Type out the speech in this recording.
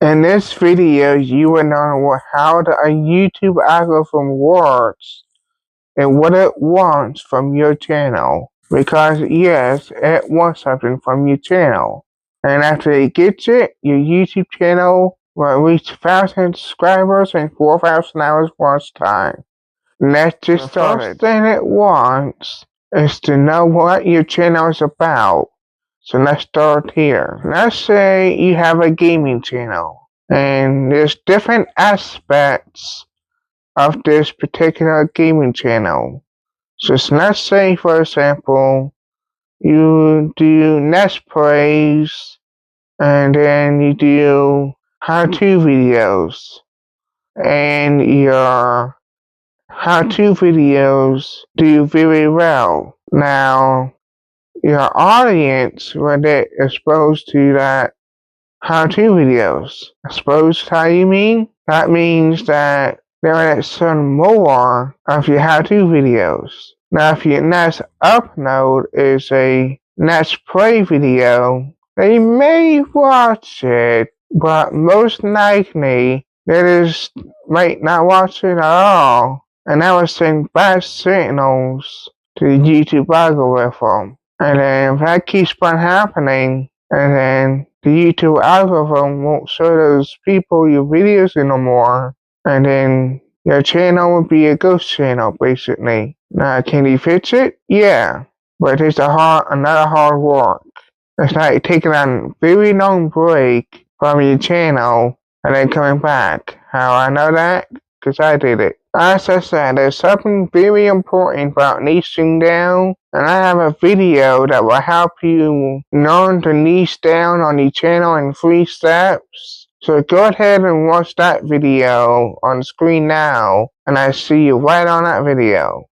In this video, you will learn how a YouTube algorithm works and what it wants from your channel. Because yes, it wants something from your channel. And after it gets it, your YouTube channel will reach 1,000 subscribers in 4,000 hours watch time. Let's get started. The first thing it wants is to know what your channel is about. So let's start here. Let's say you have a gaming channel, and there's different aspects of this particular gaming channel. So let's say, for example, you do Let's Plays, and then you do how-to videos, and your how-to videos do very well. Now, your audience will get exposed to that how-to videos. Exposed, how you mean? That means that they will get some more of your how-to videos. Now, if your next upload is a Let's Play video, they may watch it, but most likely they just might not watch it at all, and that will send bad signals to the YouTube algorithm. And then if that keeps on happening, and then the YouTube algorithm won't show those people your videos anymore, and then your channel will be a ghost channel, basically. Now, can you fix it? Yeah, but it's another hard work. It's like taking a very long break from your channel and then coming back. How I know that? Because I did it. As I said, there's something very important about niching down, and I have a video that will help you learn to niche down on your channel in 3 steps. So go ahead and watch that video on screen now, and I see you right on that video.